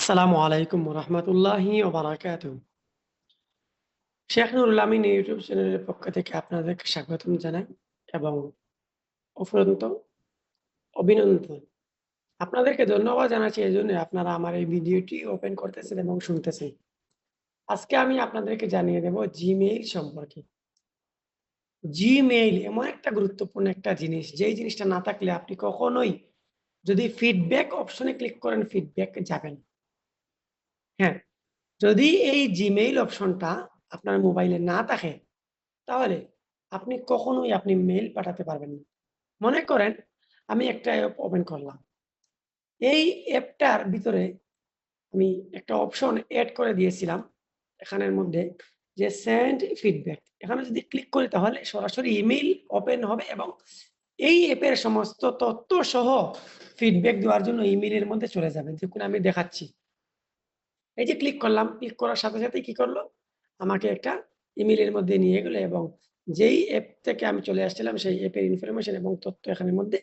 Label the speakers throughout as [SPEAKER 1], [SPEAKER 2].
[SPEAKER 1] আসসালামু আলাইকুম রহমতুল্লাহি ওবারাকাতুহু। শেখ নুরুল আমিন ইউটিউব চ্যানেলের পক্ষ থেকে আপনাদেরকে স্বাগতম জানাই এবং অফুরন্ত অভিনন্দন। আপনাদেরকে ধন্যবাদ জানাচ্ছি এজন্য আপনারা আমার এই ভিডিওটি ওপেন করতেছেন এবং শুনতেছেন। আজকে আমি আপনাদেরকে জানিয়ে দেব জিমেইল সম্পর্কে। জিমেইল এমন একটা গুরুত্বপূর্ণ একটা জিনিস, যেই জিনিসটা না থাকলে আপনি কখনোই যদি ফিডব্যাক অপশনে ক্লিক করেন ফিডব্যাক যাবেন। হ্যাঁ, যদি এই জিমেইল অপশনটা আপনার মোবাইলে না থাকে তাহলে আপনি কখনোই মেইল পাঠাতে পারবেন না। মনে করেন আমি একটা অ্যাপ ওপেন করলাম। এই অ্যাপটার ভিতরে আমি একটা অপশন এড করে দিয়েছিলাম এখানের মধ্যে যে সেন্ড ফিডব্যাক। এখানে যদি ক্লিক করি তাহলে সরাসরি ইমেইল ওপেন হবে এবং এই অ্যাপের সমস্ত তথ্য সহ ফিডব্যাক দেওয়ার জন্য ইমেইলের মধ্যে চলে যাবে। দেখুন আমি দেখাচ্ছি। এই যে ক্লিক করলাম, ক্লিক করার সাথে, সাথে কি করলো? আমাকে একটা ইমেইলের মধ্যে নিয়ে গেল এবং যেই অ্যাপ থেকে আমি চলে আসছিলাম সেই অ্যাপের ইনফরমেশন এবং তথ্য এখানের মধ্যে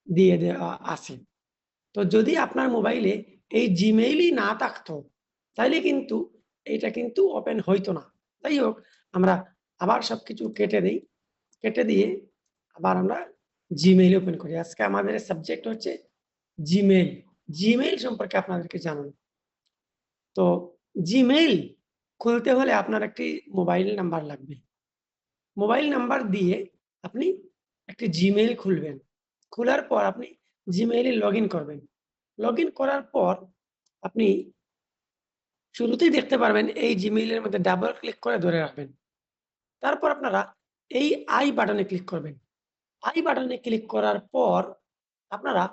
[SPEAKER 1] দিয়ে দেওয়া আছে। তো যদি আপনার মোবাইলে এই জিমেইলই না থাকতো, তাইলে কিন্তু এইটা কিন্তু ওপেন হইতো না। যাই হোক, আমরা আবার সবকিছু কেটে দেই। কেটে দিয়ে আবার আমরা জিমেইল ওপেন করি। আজকে আমাদের সাবজেক্ট হচ্ছে জিমেইল। জিমেইল সম্পর্কে আপনাদেরকে জানানো। তো জিমেইল খুলতে হলে আপনার একটি মোবাইল নাম্বার লাগবে। মোবাইল নাম্বার দিয়ে আপনি একটি জিমেইল খুলবেন। খোলার পর আপনি জিমেইলে লগইন করবেন। লগইন করার পর আপনি শুরুতেই দেখতে পারবেন এই জিমেইলের মধ্যে ডাবল ক্লিক করে ধরে রাখবেন। তারপর আপনারা এই আই বাটনে ক্লিক করবেন। আই বাটনে ক্লিক করার পর আপনারা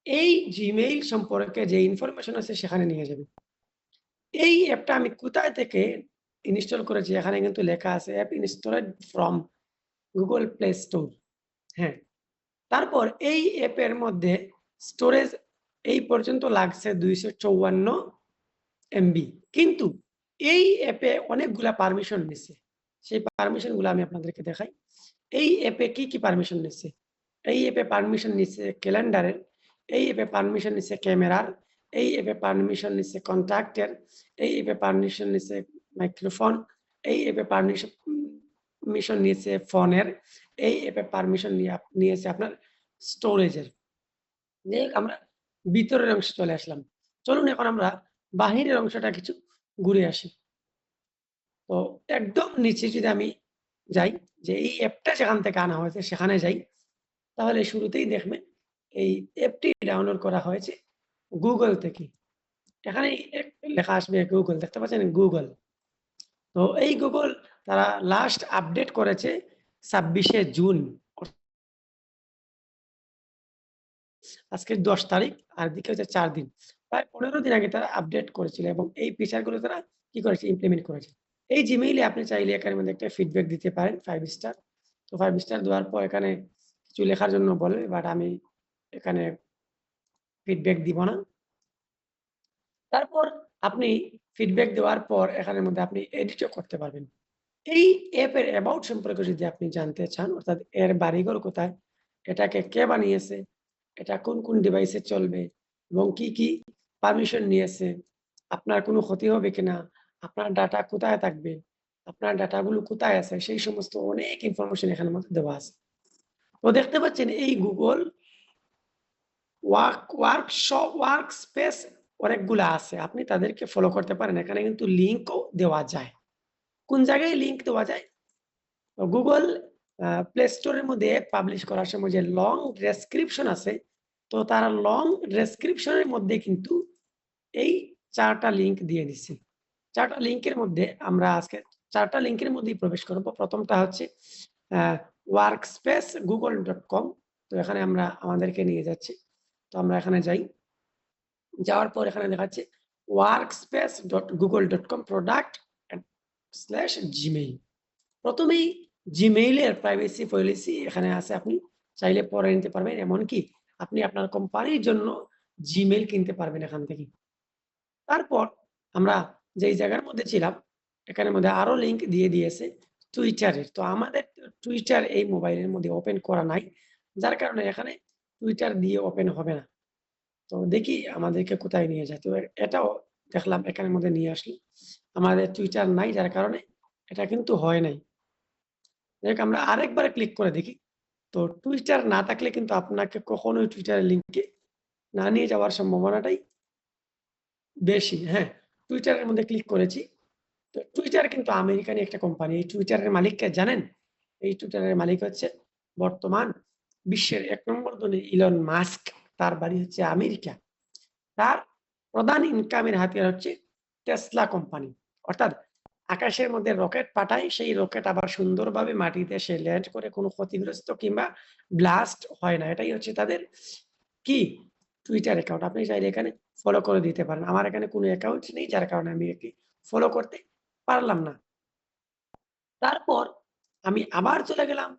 [SPEAKER 1] এই জিমেইল সম্পর্কে যে ইনফরমেশন আছে সেখানে নিয়ে যাবেন। এই অ্যাপটা আমি কোথায় থেকে ইনস্টল করেছি এখানে কিন্তু লেখা আছে app installed from Google Play Store। হ্যাঁ, তারপর এই অ্যাপের মধ্যে স্টোরেজ এই পর্যন্ত লাগছে 254 এমবি। কিন্তু এই অ্যাপে অনেকগুলা পারমিশন নিছে। সেই পারমিশন গুলো আমি আপনাদেরকে দেখাই। এই অ্যাপে কি পারমিশন নিচ্ছে? এই অ্যাপে পারমিশন নিচ্ছে ক্যালেন্ডারের, এই অ্যাপে পারমিশন নিচ্ছে ক্যামেরার, এই অ্যাপে পারমিশন নিচ্ছে কনট্যাক্টের, এই অ্যাপে পারমিশন নিচ্ছে মাইক্রোফোন, এই অ্যাপে মিশন নিয়েছে ফোনের, এই অ্যাপে পারমিশন নিয়েছে আপনার স্টোরেজের। যাই হোক, আমরা ভিতরের অংশে চলে আসলাম। চলুন এখন আমরা বাহিরের অংশটা কিছু ঘুরে আসি। তো একদম নিচে যদি আমি যাই, যে এই অ্যাপটা যেখান থেকে আনা হয়েছে সেখানে যাই, তাহলে শুরুতেই দেখবেন এই অ্যাপটি ডাউনলোড করা হয়েছে Google থেকে। এখানে লেখা আসবে Google, দেখতে পাচ্ছেন Google। তো এই Google তারা লাস্ট আপডেট করেছে 26শে জুন। আজকে 10 তারিখ আর এদিকে হচ্ছে ৪ দিন। প্রায় ১৫ দিন আগে তারা আপডেট করেছিল এবং এই ফিচার গুলো তারা কি করেছে? ইমপ্লিমেন্ট করেছে। এই Gmail এ আপনি চাইলে এখানের মধ্যে একটা ফিডব্যাক দিতে পারেন 5 স্টার। তো 5 স্টার দেওয়ার পর এখানে কিছু লেখার জন্য বলবে, বাট আমি এখানে ফিডব্যাক দিব না। তারপর আপনি ফিডব্যাক দেওয়ার পর এখানের মধ্যে আপনি এডিটও করতে পারবেন। এই অ্যাপের অ্যাবাউট সম্পর্কে যদি আপনি জানতে চান, অর্থাৎ এর বাড়িঘর কোথায়, এটাকে কে বানিয়েছে, এটা কোন ডিভাইসে চলবে এবং কি পারমিশন নিয়েছে, আপনার কোনো ক্ষতি হবে কিনা, আপনার ডাটা কোথায় থাকবে, আপনার ডাটাগুলো কোথায় আছে, সেই সমস্ত অনেক ইনফরমেশন এখানের মধ্যে দেওয়া আছে। তো দেখতে পাচ্ছেন এই Google ওয়ার্ক স্পেস অনেকগুলা আছে। আপনি তাদেরকে ফলো করতে পারেন। এখানে কিন্তু লিঙ্কও দেওয়া যায়। কোন জায়গায় লিঙ্ক দেওয়া যায়? Google প্লে স্টোরের মধ্যে পাবলিশ করার সময় যে লং ডেসক্রিপশন আছে, তো তারা লং ডেসক্রিপশন এর মধ্যে কিন্তু এই ৪ টা লিঙ্ক দিয়ে দিছে। ৪ টা লিঙ্কের মধ্যে আমরা আজকে ৪ টা লিঙ্কের মধ্যেই প্রবেশ করব। ১ম টা হচ্ছে আ workspace google.com। তো এখানে আমরা আমাদেরকে নিয়ে যাচ্ছে। তো আমরা এখানে যাই। যাওয়ার পর এখানে দেখাচ্ছে workspace.google.com product / Gmail। প্রথমেই Gmail এর প্রাইভেসি পলিসি এখানে আছে, আপনি চাইলে পড়ে নিতে পারবেন। এমনকি আপনি আপনার কোম্পানির জন্য Gmail কিনতে পারবেন এখান থেকে। তারপর আমরা যেই জায়গার মধ্যে ছিলাম, এখানের মধ্যে আরো লিঙ্ক দিয়ে দিয়েছে Twitter এর। তো আমাদের Twitter এই মোবাইলের মধ্যে ওপেন করা নাই। যার কারণে এখানে Twitter দিয়ে ওপেন হবে না। তো দেখি আমাদেরকে কোথায় নিয়ে যায়। তো এটাও দেখলাম এখানের মধ্যে নিয়ে আসলো। আমাদের Twitter নাই যার কারণে এটা কিন্তু হয় নাই। যাই হোক আমরা আরেকবার ক্লিক করে দেখি। তো Twitter না থাকলে কিন্তু আপনাকে কখনোই Twitter এর লিঙ্কে না নিয়ে যাওয়ার সম্ভাবনাটাই বেশি। হ্যাঁ, Twitter এর মধ্যে ক্লিক করেছি। তো Twitter কিন্তু আমেরিকান একটা কোম্পানি। এই Twitter এর মালিক কে জানেন? এই Twitter এর মালিক হচ্ছে বর্তমান বিশ্বের ১ নম্বর ধনী ইলন মাস্ক। তার বাড়ি হচ্ছে আমেরিকা। তার প্রধান ইনকামের হাতিয়ার হচ্ছে টেসলা কোম্পানি। অর্থাৎ আকাশের মধ্যে রকেট পাঠায়, সেই রকেট আবার সুন্দরভাবে মাটিতে এসে ল্যান্ড করে কোনো ক্ষতিগ্রস্ত কিংবা ব্লাস্ট হয় না। এটাই হচ্ছে তাদের কি Twitter অ্যাকাউন্ট। আপনি চাইলে এখানে ফলো করে দিতে পারেন। আমার এখানে কোনো অ্যাকাউন্ট নেই যার কারণে আমি একে ফলো করতে পারলাম না। তারপর আমি আবার চলে গেলাম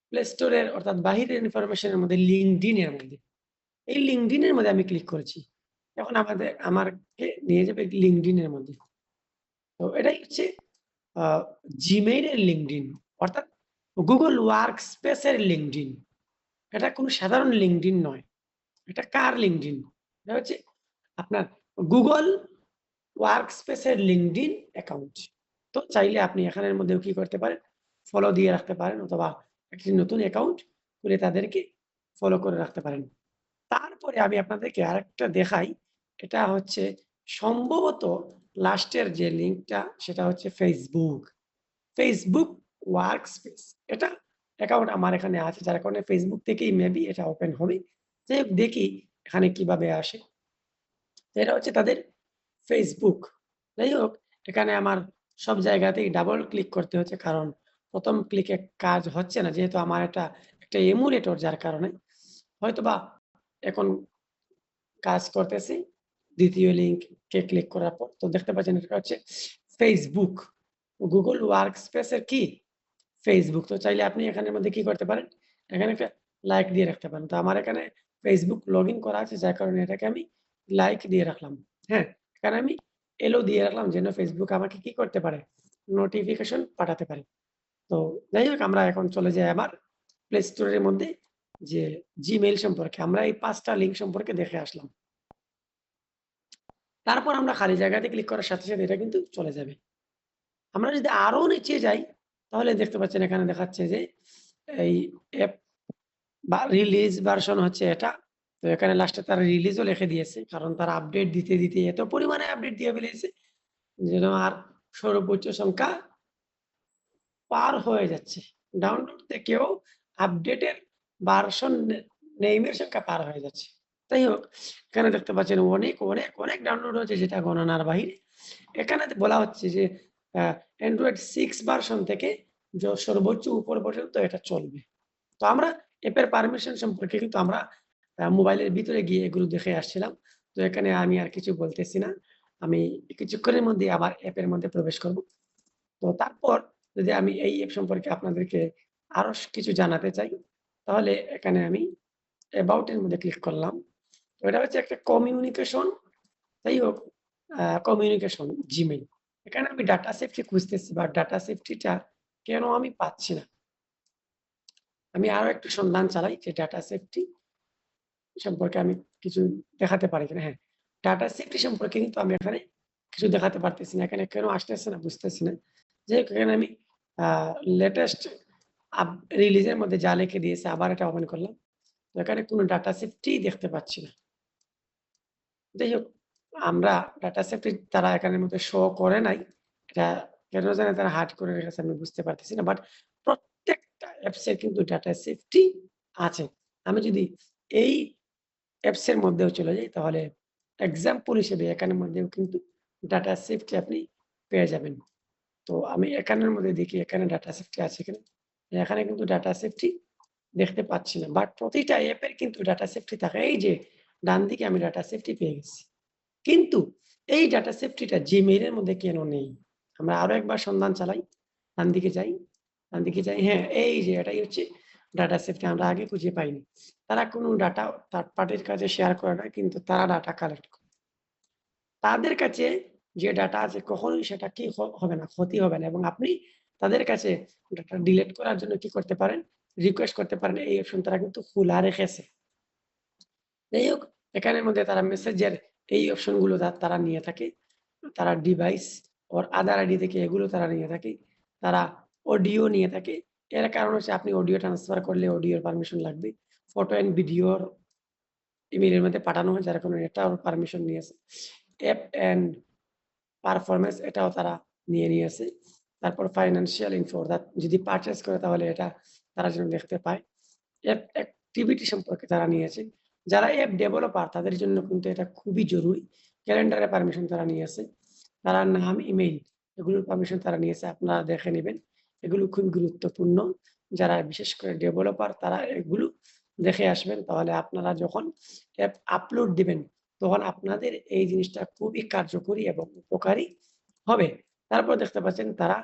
[SPEAKER 1] প্লে স্টোরের অর্থাৎ বাহিরের ইনফরমেশন এর মধ্যে LinkedIn এর মধ্যে। এই LinkedIn এর মধ্যে আমি ক্লিক করেছি। এখন আমাকে নিয়ে যাবে LinkedIn এর মধ্যে। তো এটাই হচ্ছে আ Gmail এর LinkedIn অর্থাৎ Google Workspace এর LinkedIn। এটা কোনো সাধারণ LinkedIn নয়। এটা কার LinkedIn? এটা হচ্ছে আপনার Google Workspace এর LinkedIn অ্যাকাউন্ট। তো চাইলে আপনি এখানের মধ্যেও কি করতে পারেন? ফলো দিয়ে রাখতে পারেন অথবা একটি নতুন অ্যাকাউন্ট খুলে তাদেরকে ফলো করে রাখতে পারেন। তারপরে আমি আপনাদেরকে আরেকটা দেখাই। এটা হচ্ছে সম্ভবত লাস্টের যে লিঙ্কটা সেটা হচ্ছে Facebook। Facebook Workspace এটা অ্যাকাউন্ট আমার এখানে আছে যার কারণে Facebook থেকেই মেবি এটা ওপেন হবে। যাই হোক দেখি এখানে কিভাবে আসে। এটা হচ্ছে তাদের Facebook। যাই হোক এখানে আমার সব জায়গাতেই ডাবল ক্লিক করতে হচ্ছে কারণ ১ম ক্লিকে কাজ হচ্ছে না। যেহেতু আমার একটা এমুলেটর যার কারণে হয়তোবা এখন কাজ করতেছি। ২য় লিঙ্কে ক্লিক করার পর তো দেখতে পাচ্ছেন এটা হচ্ছে Facebook। Google Workspace এর কি? Facebook। তো চাইলে আপনি এখানের মধ্যে কি করতে পারেন? এখানে একটা লাইক দিয়ে রাখতে পারেন। তো আমার এখানে Facebook লগইন করা আছে যার কারণে এটাকে আমি লাইক দিয়ে রাখলাম। হ্যাঁ? এখানে আমি এলো দিয়ে রাখলাম যেন Facebook আমাকে কি করতে পারে? নোটিফিকেশন পাঠাতে পারে। তো যাই হোক আমরা এখন চলে যাই আবার Play Store এর মধ্যে যে Gmail সম্পর্কে। আমরা এই ৫ টা লিঙ্ক সম্পর্কে দেখে আসলাম। তারপর আমরা খালি জায়গাতে ক্লিক করার সাথে, সাথে এটা কিন্তু চলে যাবে। আমরা যদি আরো নিচে যাই তাহলে দেখতে পাচ্ছেন এখানে দেখাচ্ছে যে এই অ্যাপ বা রিলিজ ভার্সন হচ্ছে এটা। তো এখানে লাস্টে তারা রিলিজও লিখে দিয়েছে। কারণ তারা আপডেট দিতে, দিতে এত পরিমাণে আপডেট দিয়ে ফেলেছে যেন আর সর্বোচ্চ সংখ্যা পার হয়ে যাচ্ছে। ডাউনলোড থেকেও আপডেটের ভার্সন নেইমের সংখ্যা পার হয়ে যাচ্ছে। যাই হোক, এখানে দেখতে পাচ্ছেন অনেক ডাউনলোড হচ্ছে যেটা গণনার বাহিরে। এখানে বলা হচ্ছে যে আ Android 6 ভার্সন থেকে সর্বোচ্চ উপর পর্যন্ত এটা চলবে। তো আমরা অ্যাপের পারমিশন সম্পর্কে কিন্তু আমরা মোবাইলের ভিতরে গিয়ে এগুলো দেখে আসছিলাম। তো এখানে আমি আর কিছু বলতেছি না। আমি কিছুক্ষণের মধ্যেই আবার অ্যাপের মধ্যে প্রবেশ করব। তো তারপর যদি আমি এই অ্যাপ সম্পর্কে আপনাদেরকে আরো কিছু জানাতে চাই, তাহলে এখানে আমি অ্যাবাউট এর মধ্যে ক্লিক করলাম। তো এটা হচ্ছে একটা কমিউনিকেশন যাই হোক কমিউনিকেশন Gmail। এখানে আমি ডাটা সেফটি খুঁজতেছি বা ডাটা সেফটিটা কেন আমি পাচ্ছি না। আমি আরো একটু সন্ধান চালাই যে ডাটা সেফটি সম্পর্কে আমি কিছু দেখাতে পারি কিনা। হ্যাঁ, ডাটা সেফটি সম্পর্কে কিন্তু আমি এখানে কিছু দেখাতে পারতেছি না। এখানে কেন আসতেছে না বুঝতেছি না। যাই হোক এখানে আমি আ লেটেস্ট আপ রিলিজের মধ্যে যা লিখে দিয়েছে আবার এটা ওপেন করলাম। তো এখানে কোনো ডাটা সেফটি দেখতে পাচ্ছি না। যাই হোক আমরা ডাটা সেফটি তারা এখানের মধ্যে শো করে নাই। এটা কেন জানি তারা হাইড করে রেখেছে আমি বুঝতে পারতেছি না। বাট প্রত্যেকটা অ্যাপস এর কিন্তু ডাটা সেফটি আছে। আমি যদি এই অ্যাপস এর মধ্যেও চলে যাই তাহলে এক্সাম্পল হিসেবে এখানের মধ্যেও কিন্তু ডাটা সেফটি আপনি পেয়ে যাবেন। তো আমি এখানের মধ্যে দেখি এখানে ডাটা সেফটি আছে কিনা। এখানে কিন্তু ডাটা সেফটি দেখতে পাচ্ছি না। বাট প্রতিটা অ্যাপের কিন্তু ডাটা সেফটি থাকে। এই যে ডান দিকে আমি ডাটা সেফটি পেয়ে গেছি। কিন্তু এই ডাটা সেফটিটা Gmail এর মধ্যে কেন নেই? আমরা আরো একবার সন্ধান চালাই। ডান দিকে যাই, ডান দিকে যাই। হ্যাঁ, এই যে এটাই হচ্ছে ডাটা সেফটি আমরা আগে খুঁজে পাইনি। তারা কোনো ডাটা থার্ড পার্টির কাছে শেয়ার করে না কিন্তু তারা ডাটা কালেক্ট করে। তাদের কাছে যে ডাটা আছে কখনোই সেটা কি হবে না, ক্ষতি হবে না এবং আপনি তাদের কাছে ডাটা ডিলিট করার জন্য কি করতে পারেন? রিকোয়েস্ট করতে পারেন। এই অপশন তারা কিন্তু খোলা রেখেছে। যাই হোক এখানের মধ্যে তারা মেসেজের এই অপশনগুলো তারা নিয়ে থাকে। তারা ডিভাইস ওর আদার আইডি থেকে এগুলো তারা নিয়ে থাকে। তারা অডিও নিয়ে থাকে। এর কারণ হচ্ছে আপনি অডিও ট্রান্সফার করলে অডিওর পারমিশন লাগবে। ফটো অ্যান্ড ভিডিওর ইমেইলের মধ্যে পাঠানো হয় যার কারণে এটাও পারমিশন নিয়েছে। অ্যাপ অ্যান্ড পারফরম্যান্স এটাও তারা নিয়েছে। তারপর ফাইন্যান্সিয়াল ইনফো অর্থাৎ যদি পারচেজ করে তাহলে এটা তারা যেন দেখতে পায়। অ্যাপ অ্যাক্টিভিটি সম্পর্কে তারা নিয়েছে। যারা অ্যাপ ডেভেলপার তাদের জন্য কিন্তু এটা খুবই জরুরি। ক্যালেন্ডারের পারমিশন তারা নিয়েছে। তারা নাম, ইমেইল এগুলোর পারমিশন তারা নিয়েছে। আপনারা দেখে নিবেন। এগুলো খুবই গুরুত্বপূর্ণ। যারা বিশেষ করে ডেভেলপার তারা এগুলো দেখে আসবেন। তাহলে আপনারা যখন অ্যাপ আপলোড দিবেন তখন আপনাদের এই জিনিসটা খুবই কার্যকরী এবং উপকারী হবে। তারপর দেখতে পাচ্ছেন তারা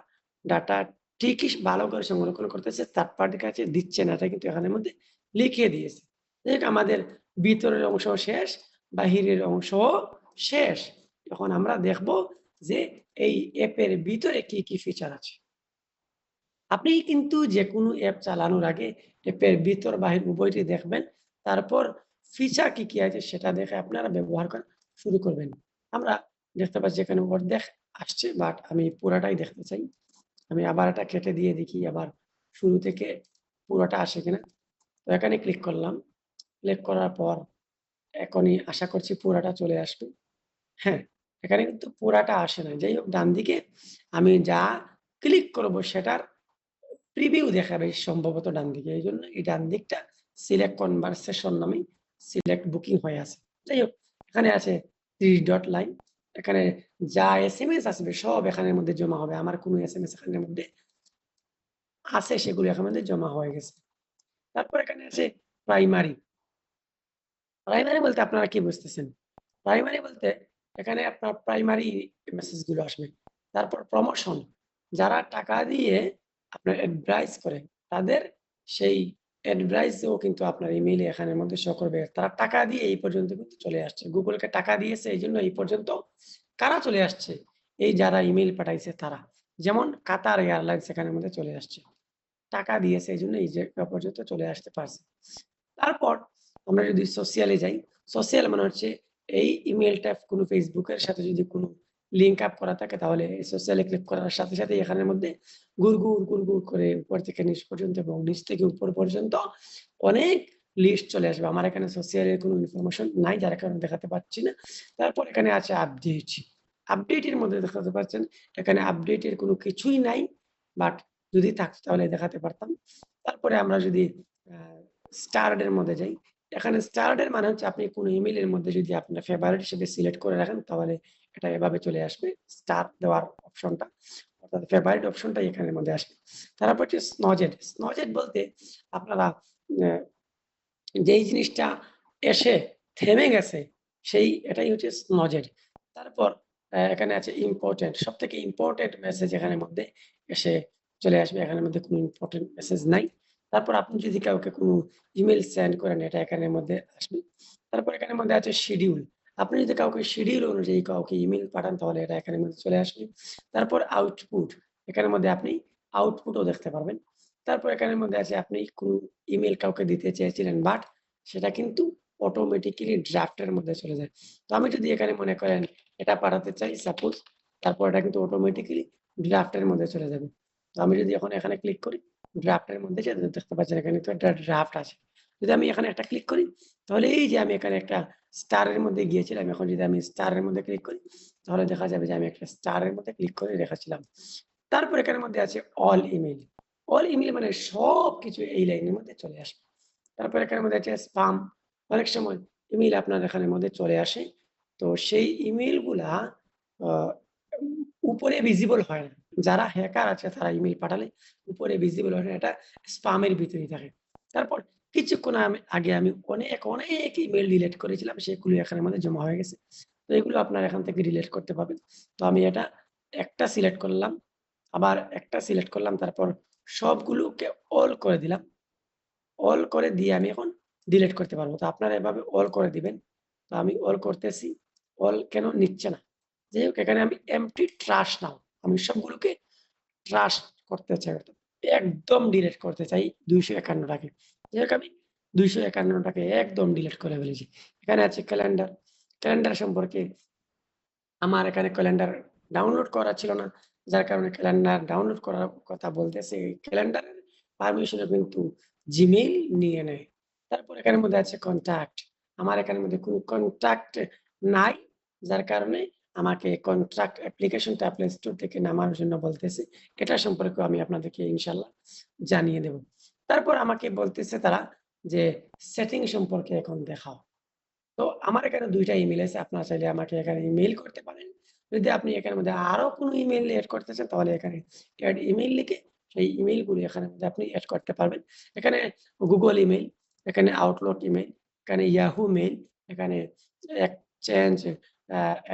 [SPEAKER 1] ডাটা ঠিকই ভালো করে সংরক্ষণ করতেছে, থার্ড পার্টির কাছে দিচ্ছে না। এটা কিন্তু এখানের মধ্যে লিখিয়ে দিয়েছে। দেখ আমাদের ভিতরের অংশ শেষ, বাহিরের অংশও শেষ। এখন আমরা দেখব যে এই অ্যাপের ভিতরে কি, কি ফিচার আছে। আপনি কিন্তু যেকোনো অ্যাপ চালানোর আগে অ্যাপের ভিতর বাহির উভয়টি দেখবেন। তারপর ফিচার কি, কি আছে সেটা দেখে আপনারা ব্যবহার করা শুরু করবেন। আমরা দেখতে পাচ্ছি এখানে অর্ধেক আসছে বাট আমি পুরাটাই দেখতে চাই। আমি আবার এটা কেটে দিয়ে দেখি আবার শুরু থেকে পুরোটা আসে কিনা। তো এখানে ক্লিক করলাম। ক্লিক করার পর এখনই আশা করছি পুরাটা চলে আসবে। হ্যাঁ, এখানে কিন্তু পুরাটা আসে না। যাই হোক ডানদিকে আমি যা ক্লিক করব সেটার প্রিভিউ দেখাবে সম্ভবত ডানদিকে। এইজন্য এই ডান দিকটা সিলেক্ট কনভারসেশন নামে সিলেক্ট বুকিং হয়ে আছে। যাই হোক এখানে আছে 3 ডট লাইন। এখানে যা এসএমএস আসবে সব এখানের মধ্যে জমা হবে। আমার কোনো এসএমএস এখানের মধ্যে আছে সেগুলো এখানের মধ্যে জমা হয়ে গেছে। তারপর এখানে আছে প্রাইমারি। প্রাইমারি বলতে আপনারা কি বুঝতেছেন? প্রাইমারি বলতে এখানে আপনার প্রাইমারি মেসেজ গুলো আসবে। তারপর প্রমোশন যারা টাকা দিয়ে আপনার অ্যাডভাইস করে তাদের সেই অ্যাডভাইসও কিন্তু আপনার ইমেইলে এখানের মধ্যে শো করবে। তারা টাকা দিয়ে এই পর্যন্ত কিন্তু চলে আসছে। গুগলকে টাকা দিয়েছে এইজন্য এই পর্যন্ত কারা চলে আসছে? এই যারা ইমেইল পাঠাইছে তারা। যেমন কাতার এয়ারলাইন্স এখানের মধ্যে চলে আসছে। টাকা দিয়েছে এইজন্য এই জায়গা পর্যন্ত চলে আসতে পারছে। তারপর আমরা যদি সোশ্যালে যাই, সোশ্যাল মানে হচ্ছে এই ইমেইলটা কোনো ফেসবুকের সাথে যদি কোনো লিঙ্ক আপ করা থাকে তাহলে এই সোশ্যালে ক্লিক করার সাথে, সাথে এখানের মধ্যে গুড় করে উপর থেকে নিচ পর্যন্ত এবং নিচ থেকে উপর পর্যন্ত অনেক লিস্ট চলে আসবে। আমার এখানে সোশ্যালের কোনো ইনফরমেশন নাই যার কারণে দেখাতে পাচ্ছি না। তারপর এখানে আছে আপডেট। আপডেটের মধ্যে দেখাতে পাচ্ছেন এখানে আপডেটের কোনো কিছুই নাই। বাট যদি থাকতো তাহলে দেখাতে পারতাম। তারপরে আমরা যদি আ স্টার্ড এর মধ্যে যাই। এখানে স্টার্ড এর মানে হচ্ছে আপনি কোনো ইমেইলের মধ্যে যদি আপনার ফেভারিট হিসেবে সিলেক্ট করে রাখেন তাহলে এটা এভাবে চলে আসবে। স্টার দেওয়ার অপশনটা অর্থাৎ ফেভারিট অপশনটাই এখানের মধ্যে আসবে। তারপর হচ্ছে স্নজেড। স্নজেড বলতে আপনারা অ্যা যেই জিনিসটা এসে থেমে গেছে সেই এটাই হচ্ছে স্নজেড। তারপর এখানে আছে ইম্পোর্টেন্ট। সবথেকে ইম্পোর্টেন্ট মেসেজ এখানের মধ্যে এসে চলে আসবে। এখানের মধ্যে কোনো ইম্পোর্টেন্ট মেসেজ নাই। তারপর আপনি যদি কাউকে কোনো ইমেইল সেন্ড করেন এটা এখানের মধ্যে আসবে। তারপর এখানের মধ্যে আছে শিডিউল। আপনি যদি কাউকে শিডিউল অনুযায়ী কাউকে ইমেইল পাঠান তাহলে এটা এখানের মধ্যে চলে আসবে। তারপর আউটপুট। এখানের মধ্যে আপনি আউটপুটও দেখতে পারবেন। তারপর এখানের মধ্যে আছে আপনি কোন ইমেইল কাউকে দিতে চেয়েছিলেন বাট সেটা কিন্তু অটোমেটিক্যালি ড্রাফট এর মধ্যে চলে যায়। তো আমি যদি এখানে মনে করেন এটা পাঠাতে চাই সাপোজ তারপর এটা কিন্তু অটোমেটিক্যালি ড্রাফট এর মধ্যে চলে যাবে। তো আমি যদি এখন এখানে ক্লিক করি ড্রাফট এর মধ্যে যেটা দেখতে পাচ্ছেন এখানে কিন্তু একটা ড্রাফট আছে। যদি আমি এখানে একটা ক্লিক করি তাহলে এই যে আমি এখানে একটা স্টার এর মধ্যে গিয়েছিলাম। এখন যদি আমি স্টার এর মধ্যে ক্লিক করি তাহলে দেখা যাবে যে আমি একটা স্টার এর মধ্যে ক্লিক করে রেখেছিলাম। তারপর এখানের মধ্যে আছে অল ইমেইল। অল ইমেইল মানে সবকিছু এই লাইনের মধ্যে চলে আসবে। তারপর এখানের মধ্যে আছে স্পাম। অনেক সময় ইমেইল আপনার এখানের মধ্যে চলে আসে। তো সেই ইমেইল গুলা আ উপরে ভিজিবল হয় না। যারা হ্যাকার আছে তারা ইমেইল পাঠালে উপরে ভিজিবল হয় না। এটা স্পাম এর ভিতরেই থাকে। তারপর কিছুক্ষণ আগে আমি অনেক ইমেইল ডিলিট করেছিলাম। সেগুলো এখানের মধ্যে জমা হয়ে গেছে। তো এগুলো আপনারা এখান থেকে ডিলিট করতে পারবেন। তো আমি এটা একটা সিলেক্ট করলাম। আবার একটা সিলেক্ট করলাম। তারপর সবগুলোকে অল করে দিলাম। অল করে দিয়ে আমি এখন ডিলিট করতে পারবো। তো আপনারা এভাবে অল করে দিবেন। তো আমি অল করতেছি। অল কেন নিচ্ছে না? যাই হোক এখানে আমি এম্পটি ট্রাশ নাও। আমি সবগুলোকে ট্রাশ করতে চাই। অর্থাৎ একদম ডিলিট করতে চাই ২৫১ টাকে। যাই হোক আমি 251টাকে একদম ডিলিট করে ফেলেছি। এখানে আছে ক্যালেন্ডার। ক্যালেন্ডার সম্পর্কে আমার এখানে ক্যালেন্ডার ডাউনলোড করা ছিল না। যার কারণে ক্যালেন্ডার ডাউনলোড করার কথা বলতেছে। ক্যালেন্ডারের পারমিশনও কিন্তু Gmail নিয়ে নেয়। তারপর এখানের মধ্যে আছে কনট্যাক্ট। আমার এখানের মধ্যে কোনো কনট্যাক্ট নাই। যার কারণে আমাকে কনট্যাক্ট অ্যাপ্লিকেশনটা Play Store থেকে নামার জন্য বলতেছে। এটা সম্পর্কেও আমি আপনাদেরকে ইনশাআল্লাহ জানিয়ে দেব। তারপর আমাকে বলতেছে তারা যে সেটিং সম্পর্কে এখন দেখাও। তো আমার এখানে ২ টা ইমেইল আছে। আপনারা চাইলে আমাকে এখানে ইমেইল করতে পারেন। যদি আপনি এখানের মধ্যে আরো কোনো ইমেইল এড করতে চান তাহলে এখানে এড ইমেইল লিখে সেই ইমেইলগুলো এখানের মধ্যে আপনি এড করতে পারবেন। এখানে Google ইমেইল, এখানে Outlook ইমেইল, এখানে Yahoo মেইল, এখানে এক্সচেঞ্জ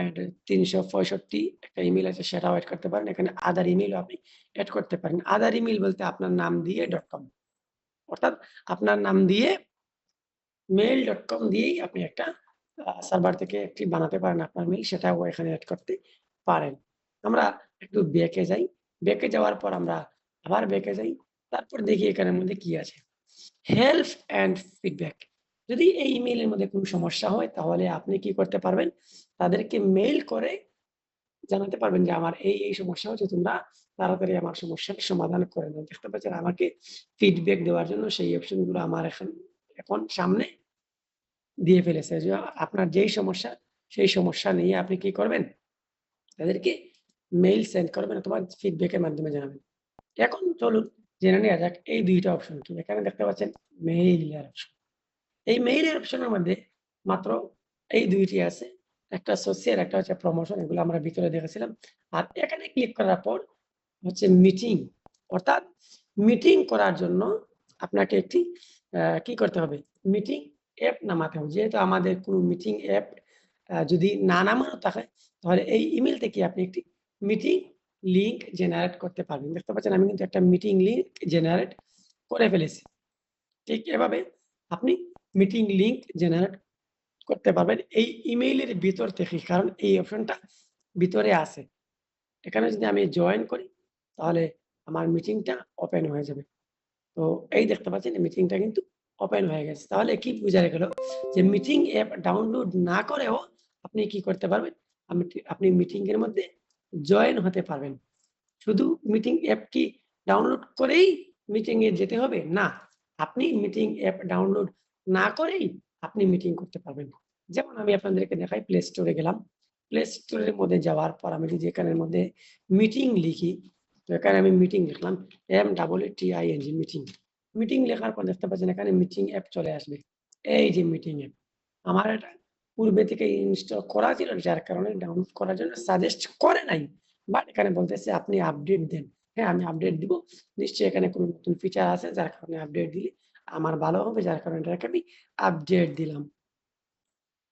[SPEAKER 1] এন্ড ৩৬৫ একটা ইমেইল আছে সেটাও এড করতে পারেন। এখানে আদার ইমেইলও আপনি এড করতে পারেন। আদার ইমেইল বলতে আপনার নাম দিয়ে .com অর্থাৎ আপনার নাম দিয়ে mail.com দিয়েই আপনি একটা সার্ভার থেকে একটি বানাতে পারেন আপনার মেইল, সেটাও এখানে এড করতে পারেন। আমরা একটু ব্যাকে যাই। ব্যাকে যাওয়ার পর আমরা আবার ব্যাকে যাই। তারপর দেখি এখানের মধ্যে কি আছে। Help and feedback. যদি এই ইমেইলের মধ্যে কোনো সমস্যা হয় তাহলে আপনি কি করতে পারবেন? তাদেরকে মেইল করে জানাতে পারবেন যে আমার এই সমস্যা হচ্ছে, তোমরা তাড়াতাড়ি আমার সমস্যার সমাধান করে দাও। দেখতে পাচ্ছেন আমাকে ফিডব্যাক দেওয়ার জন্য সেই অপশন গুলো আমার এখন সামনে দিয়ে ফেলেছে যে আপনার যেই সমস্যা সেই সমস্যা নিয়ে আপনি কি করবেন? তাদেরকে মেইল সেন্ড করবেন অথবা ফিডব্যাকের মাধ্যমে জানাবেন। এখন চলুন জেনে নেওয়া যাক এই ২ টা অপশন কি। এখানে দেখতে পাচ্ছেন মেইলের অপশন। এই মেইলের অপশনের মধ্যে মাত্র এই ২ টি আছে। একটা সোশিয়াল, একটা হচ্ছে প্রমোশন, এগুলো আমরা ভিতরে দেখেছিলাম। আর এখানে ক্লিক করার পর হচ্ছে মিটিং। অর্থাৎ মিটিং করার জন্য আপনাকে একটি কি করতে হবে? মিটিং অ্যাপ নামাতে হবে। যেহেতু আমাদের কোনো মিটিং অ্যাপ যদি না নামানো থাকে তাহলে এই ইমেইল থেকে আপনি একটি মিটিং লিংক জেনারেট করতে পারবেন। দেখতে পাচ্ছেন আমি কিন্তু একটা মিটিং লিংক জেনারেট করে ফেলেছি। ঠিক এভাবে আপনি মিটিং লিংক জেনারেট করতে পারবেন এই ইমেইলের ভিতর থেকে। কারণ এই অপশনটা ভিতরে আছে। এখানে যদি আমি জয়েন করি তাহলে আমার মিটিংটা ওপেন হয়ে যাবে। তো এই দেখতে পাচ্ছেন মিটিংটা কিন্তু ওপেন হয়ে গেছে। তাহলে কি বোঝা গেল যে মিটিং অ্যাপ ডাউনলোড না করেও আপনি কি করতে পারবেন? আপনি মিটিং এর মধ্যে জয়েন হতে পারবেন। শুধু মিটিং অ্যাপ কি ডাউনলোড করেই মিটিং এ যেতে হবে? না। আপনি মিটিং অ্যাপ ডাউনলোড না করেই আপনি মিটিং করতে পারবেন। যেমন আমি আপনাদেরকে দেখাই প্লে স্টোরে গেলাম। প্লে স্টোরের মধ্যে যাওয়ার পর আমি যদি এখানের মধ্যে মিটিং লিখি, তো এখানে আমি মিটিং লিখলাম MEETING মিটিং। মিটিং লেখার পর দেখতে পাচ্ছেন এখানে মিটিং অ্যাপ চলে আসবে। এই যে মিটিং অ্যাপ। আমার এটা পূর্বে থেকে ইনস্টল করা ছিল যার কারণে ডাউনলোড করার জন্য সাজেস্ট করে নাই। বাট এখানে বলতেছে আপনি আপডেট দেন। হ্যাঁ, আমি আপডেট দিব। নিশ্চয়ই এখানে কোনো নতুন ফিচার আছে যার কারণে আপডেট দিলে আমার ভালো হবে। যার কারণে এটাকে আমি আপডেট দিলাম।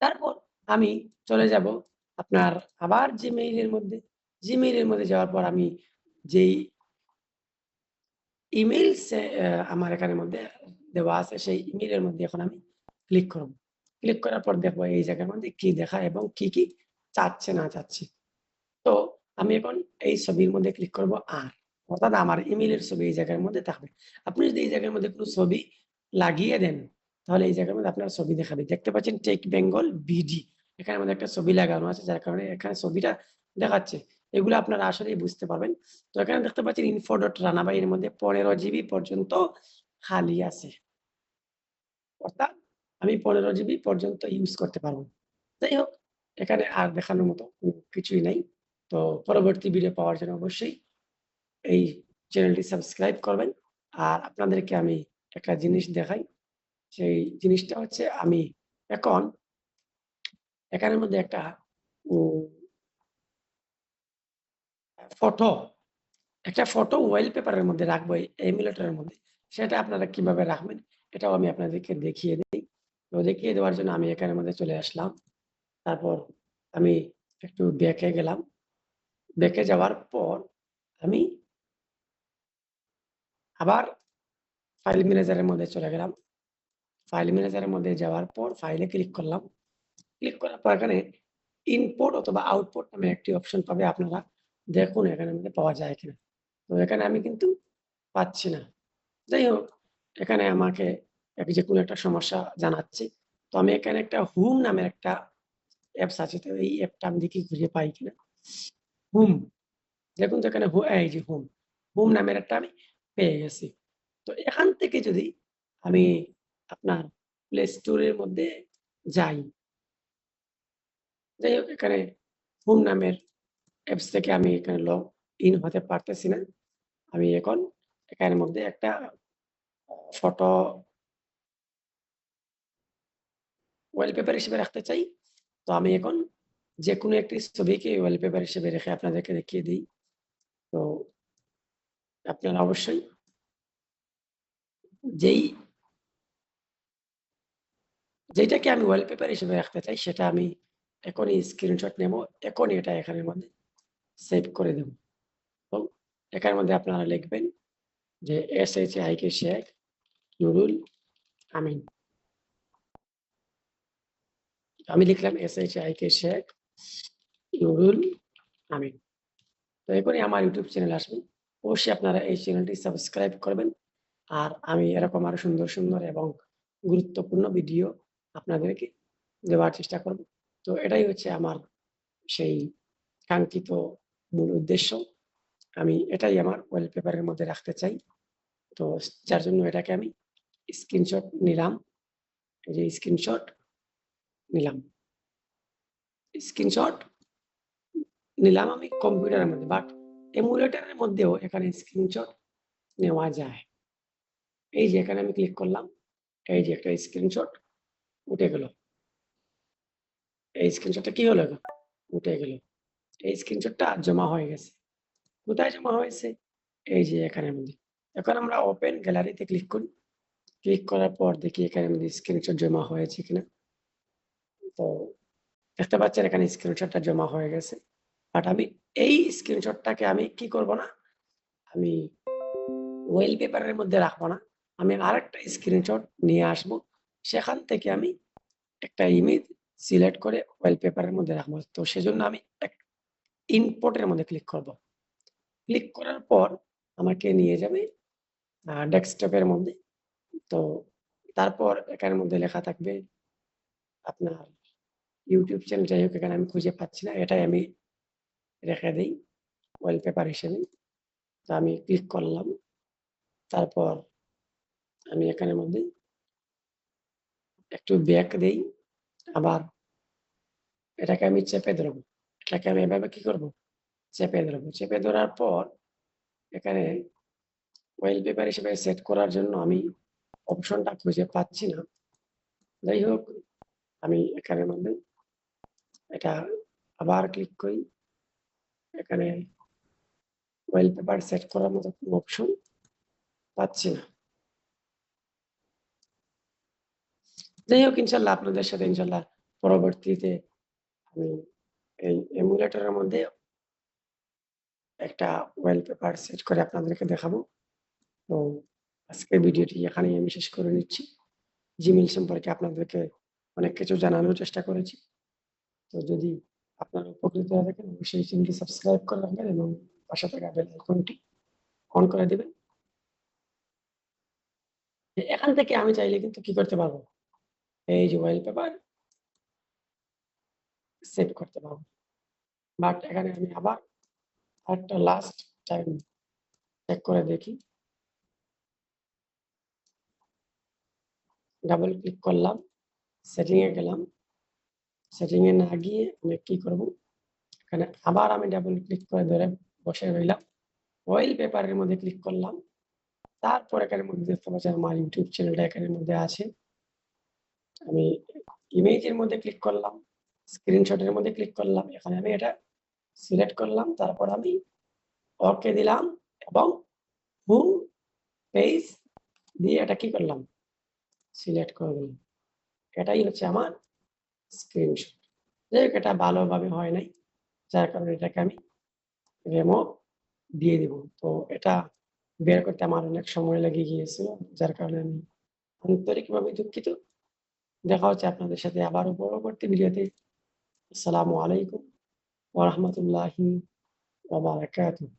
[SPEAKER 1] তারপর আমি চলে যাব আপনার আবার Gmail এর মধ্যে। Gmail এর মধ্যে যাওয়ার পর আমি যেই ইমেইল আমার এখানের মধ্যে দেওয়া আছে সেই ইমেইলের মধ্যে এখন আমি ক্লিক করব। ক্লিক করার পর দেখব এই জায়গার মধ্যে কি দেখায় এবং কি চাচ্ছে না চাচ্ছে। তো আমি এখন এই ছবির মধ্যে ক্লিক করব আর। অর্থাৎ আমার ইমেইলের ছবি এই জায়গার মধ্যে থাকবে। আপনি যদি এই জায়গার মধ্যে কোনো ছবি লাগিয়ে দেন, তাহলে এই জায়গার মধ্যে আপনার ছবি দেখাবে। দেখতে পাচ্ছেন টেক বেঙ্গল বিডি। এখানের মধ্যে একটা ছবি লাগানো আছে যার কারণে এখানে ছবিটা দেখাচ্ছে। এগুলো আপনারা আসলেই বুঝতে পারবেন। তো এখানে দেখতে পাচ্ছেন info.রানাভাই এর মধ্যে 15 জিবি পর্যন্ত খালি আছে। অর্থাৎ আমি 15 জিবি পর্যন্ত ইউজ করতে পারবো। যাই হোক, এখানে আর দেখানোর মতো কিছুই নাই। তো পরবর্তী ভিডিও পাওয়ার জন্য অবশ্যই এই চ্যানেলটি সাবস্ক্রাইব করবেন। আর আপনাদেরকে আমি একটা জিনিস দেখাই। সেই জিনিসটা হচ্ছে আমি এখন এখানের মধ্যে একটা উম ফটো একটা ফটো ওয়ালপেপারের মধ্যে রাখবো এই এমুলেটরের মধ্যে। সেটা আপনারা কিভাবে রাখবেন এটাও আমি আপনাদেরকে দেখিয়ে দেই। তো দেখিয়ে দেওয়ার জন্য আমি এখানের মধ্যে চলে আসলাম। তারপর আমি একটু ব্যাকে গেলাম। ব্যাকে যাওয়ার পর আমি আবার ফাইল ম্যানেজারের মধ্যে চলে গেলাম। ফাইল ম্যানেজারের মধ্যে যাওয়ার পর ফাইলে ক্লিক করলাম। ক্লিক করার পর এখানে ইনপুট অথবা আউটপুট নামে একটি অপশন পাবে। আপনারা দেখুন এখানের মধ্যে পাওয়া যায় কিনা। তো এখানে আমি কিন্তু পাচ্ছি না। যাই হোক, এখানে আমাকে যে কোনো একটা সমস্যা জানাচ্ছে। তো আমি এখানে একটা হোম নামের একটা অ্যাপস আছে। তো এই অ্যাপটা আমি দেখি খুঁজে পাই কিনা। হোম, দেখুন তো এখানে এই যে হোম, হোম নামের একটা আমি পেয়ে গেছি। তো এখান থেকে যদি আমি আপনার প্লে স্টোরের মধ্যে যাই, যাই হোক এখানে হোম নামের অ্যাপস থেকে আমি এখানে লগ ইন হতে পারতেছি না। আমি এখন এখানের মধ্যে একটা ফটো ওয়ালপেপার হিসেবে রাখতে চাই। তো আমি এখন যেকোনো একটি ছবিকে ওয়ালপেপার হিসেবে রেখে আপনাদেরকে দেখিয়ে দিই। তো আপনারা অবশ্যই যেই যেটাকে আমি ওয়ালপেপার হিসেবে রাখতে চাই সেটা আমি এখনই স্ক্রিনশট নেব। এখনই এটা এখানের মধ্যে সেভ করে দেব। তো এখানের মধ্যে আপনারা লিখবেন যে SHIK শেখ নুরুল আমিন। আমি লিখলাম SHIK শেখ নুরুল আমিন। তো এখনই আমার ইউটিউব চ্যানেল আসবে। অবশ্যই আপনারা এই চ্যানেলটি সাবস্ক্রাইব করবেন। আর আমি এরকম আরো সুন্দর, সুন্দর এবং গুরুত্বপূর্ণ ভিডিও আপনাদেরকে দেওয়ার চেষ্টা করব। তো এটাই হচ্ছে আমার সেই কাঙ্ক্ষিত মূল উদ্দেশ্য। আমি এটাই আমার ওয়ালপেপারের মধ্যে রাখতে চাই। তো যার জন্য এটাকে আমি স্ক্রিনশট নিলাম। এই যে স্ক্রিনশট নিলাম। স্ক্রিনশট নিলাম আমি কম্পিউটারের মধ্যে। বাট এমুলেটরের মধ্যেও এখানে স্ক্রিনশট নেওয়া যায়। এই যে এখানে আমি ক্লিক করলাম। এই যে একটা স্ক্রিনশট উঠে গেল। এই স্ক্রিনশটটা কি হলো? উঠে গেল। এই স্ক্রিনশটটা জমা হয়ে গেছে। কোথায় জমা হয়েছে? এই যে এখানের মধ্যে। এখন আমরা ওপেন গ্যালারিতে ক্লিক করি। ক্লিক করার পর দেখি এখানের মধ্যে স্ক্রিনশট জমা হয়েছে কিনা। তো দেখতে পাচ্ছেন এখানে স্ক্রিনশটটা জমা হয়ে গেছে। বাট আমি এই স্ক্রিনশটটাকে আমি কি করব না, আমি ওয়ালপেপারের মধ্যে রাখবো না। আমি আরেকটা স্ক্রিনশট নিয়ে আসবো। সেখান থেকে আমি একটা ইমেজ সিলেক্ট করে ওয়ালপেপারের মধ্যে রাখবো। তো সেজন্য আমি ইম্পোর্ট এর মধ্যে ক্লিক করব। ক্লিক করার পর আমাকে নিয়ে যাবে ডেস্কটপের মধ্যে। তো তারপর এখানের মধ্যে লেখা থাকবে আপনার ইউটিউব চ্যানেল। যাই হোক এখানে আমি খুঁজে পাচ্ছি না। এটাই আমি রেখে দেই ওয়ালপেপার হিসেবে। তো আমি ক্লিক করলাম। তারপর আমি এখানের মধ্যে একটু ব্যাক দেই। আবার এটাকে আমি চেপে ধরবো। এটাকে আমি এভাবে কি করব? চেপে ধরবো। চেপে ধরার পর এখানে ওয়ালপেপার হিসেবে সেট করার জন্য আমি অপশনটা খুঁজে পাচ্ছি না। যাই হোক আমি এখানের মধ্যে এটা আবার ক্লিক করি। এখানে ওয়ালপেপার সেট করার মতো কোনো অপশন পাচ্ছি না। যাই হোক ইনশাল্লাহ আপনাদের সাথে ইনশাল্লাহ পরবর্তীতে আমি এই এমুলেটরের মধ্যে একটা ওয়ালপেপার সেট করে আপনাদেরকে দেখাবো। তো আজকের ভিডিওটি এখানেই আমি শেষ করে নিচ্ছি। জিমেইল সম্পর্কে আপনাদেরকে অনেক কিছু জানানোর চেষ্টা করেছি। তো যদি আপনারা উপকৃত হয়ে থাকেন অবশ্যই চ্যানেলটি সাবস্ক্রাইব করে রাখবেন এবং পাশে থাকা বেল আইকনটি অন করে দিবেন। এখান থেকে আমি চাইলে কিন্তু কি করতে পারবো? এই যে ওয়ালপেপার সেট করতে পারবো। বাট এখানে আমি আবার আরেকটা লাস্ট টাইম চেক করে দেখি। ডাবল ক্লিক করলাম, সেটিং এ গেলাম। সেটিং এ না গিয়ে আমি কি করব? এখানে আবার আমি ডাবল ক্লিক করে ধরে বসে রইলাম। ওয়ালপেপারের মধ্যে ক্লিক করলাম। তারপর এখানের মধ্যে দেখতে পাচ্ছেন আমার ইউটিউব চ্যানেলটা এখানের মধ্যে আছে। আমি ইমেজের মধ্যে ক্লিক করলাম, স্ক্রিনশটের মধ্যে ক্লিক করলাম। এখানে আমি এটা সিলেক্ট করলাম। তারপর আমি ওকে দিলাম এবং হোম পেজ দিয়ে এটা কি করলাম? সিলেক্ট করে দিলাম। এটাই হচ্ছে আমার স্ক্রিনশট। যাই হোক এটা ভালোভাবে হয় নাই। যার কারণে এটাকে আমি রিমুভ দিয়ে দিব। তো এটা বের করতে আমার অনেক সময় লেগে গিয়েছিল। যার কারণে আমি আন্তরিকভাবে দুঃখিত। দেখা হচ্ছে আপনাদের সাথে আবারও পরবর্তী ভিডিওতে। আসসালামু আলাইকুম ওয়া রাহমাতুল্লাহি ওয়া বারাকাতুহু।